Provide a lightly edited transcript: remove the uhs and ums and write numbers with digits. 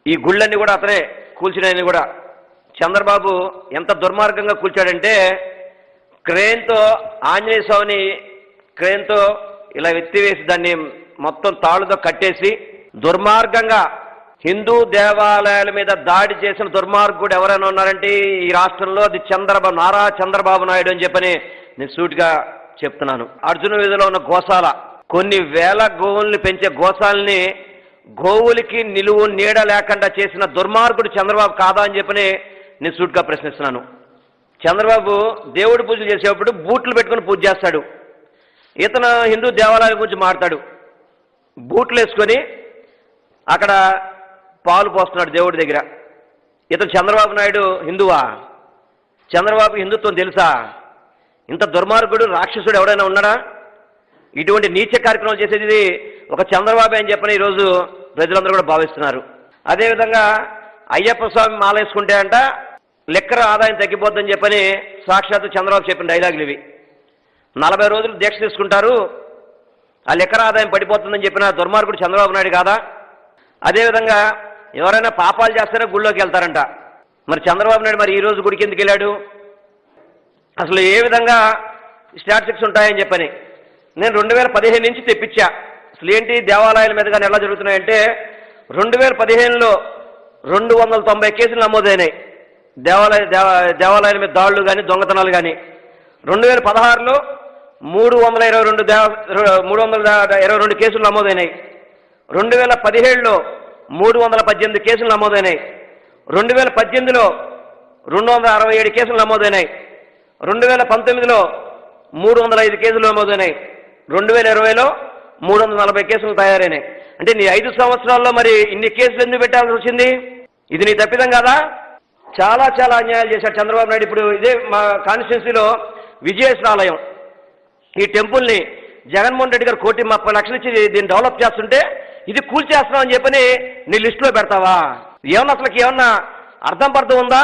ఈ గుళ్ళన్నీ కూడా అతనే కూల్చినాయని కూడా. చంద్రబాబు ఎంత దుర్మార్గంగా కూల్చాడంటే క్రేన్తో ఆంజనేయ స్వామిని క్రేన్తో ఇలా ఎత్తివేసి దాన్ని మొత్తం తాళ్ళతో కట్టేసి దుర్మార్గంగా హిందూ దేవాలయాల మీద దాడి చేసిన దుర్మార్గుడు ఎవరైనా ఉన్నారంటే ఈ రాష్ట్రంలో అది నారా చంద్రబాబు నాయుడు అని చెప్పని నేను సూటిగా చెప్తున్నాను. అర్జున వీధిలో ఉన్న గోశాల, కొన్ని వేల గోవుల్ని పెంచే గోశాలని గోవులకి నిలువు నీడ లేకుండా చేసిన దుర్మార్గుడు చంద్రబాబు కాదా అని చెప్పని నేను సూటిగా ప్రశ్నిస్తున్నాను. చంద్రబాబు దేవుడి పూజలు చేసేటప్పుడు బూట్లు పెట్టుకుని పూజ చేస్తాడు. ఇతను హిందూ దేవాలయాల గురించి మాట్లాడు, బూట్లు వేసుకొని అక్కడ పాలు పోస్తున్నాడు దేవుడి దగ్గర. ఇతను చంద్రబాబు నాయుడు హిందువా? చంద్రబాబు హిందుత్వం తెలుసా? ఇంత దుర్మార్గుడు రాక్షసుడు ఎవడైనా ఉన్నాడా? ఇటువంటి నీచ కార్యక్రమాలు చేసేది ఒక చంద్రబాబు అని చెప్పని ఈరోజు ప్రజలందరూ కూడా భావిస్తున్నారు. అదేవిధంగా అయ్యప్ప స్వామి మాల వేసుకుంటే అంట లెక్కర ఆదాయం తగ్గిపోద్దని చెప్పని సాక్షాత్తు చంద్రబాబు చెప్పిన డైలాగులు ఇవి. 40 రోజులు దీక్ష తీసుకుంటారు, ఆ లెక్కర ఆదాయం పడిపోతుందని చెప్పిన దుర్మార్గుడు చంద్రబాబు నాయుడు కాదా? అదేవిధంగా ఎవరైనా పాపాలు చేస్తారో గుళ్ళోకి వెళ్తారంట. మరి చంద్రబాబు నాయుడు మరి ఈరోజు గుడికి ఎందుకు వెళ్ళాడు? అసలు ఏ విధంగా స్టాటిస్టిక్స్ ఉంటాయని చెప్పని నేను 2015 నుంచి తెప్పించా. అసలు ఏంటి దేవాలయాల మీద కానీ ఎలా జరుగుతున్నాయంటే 2015లో 290 కేసులు నమోదైనాయి దేవాలయాల మీద దాడులు కానీ దొంగతనాలు కానీ. 2016లో 322 కేసులు నమోదైనాయి. 2017లో 318 కేసులు నమోదైనాయి. 2018లో 267 కేసులు నమోదైనాయి. 2019లో 305 కేసులు నమోదైనాయి. 2020లో 340 కేసులు తయారైనాయి. అంటే నీ 5 సంవత్సరాల్లో మరి ఇన్ని కేసులు ఎందుకు పెట్టాల్సి వచ్చింది? ఇది నీ తప్పిదం కాదా? చాలా చాలా అన్యాయాలు చేశాడు చంద్రబాబు నాయుడు. ఇప్పుడు ఇదే మా కాన్స్టిట్యున్సీలో విజయేశ్వర ఆలయం, ఈ టెంపుల్ని జగన్మోహన్ రెడ్డి గారు 1,30 లక్షలు ఇచ్చి దీన్ని డెవలప్ చేస్తుంటే ఇది కూల్చేస్తున్నావు అని చెప్పని నీ లిస్టులో పెడతావా? ఏమన్నా అసలుకి ఏమన్నా అర్థం పర్థం ఉందా?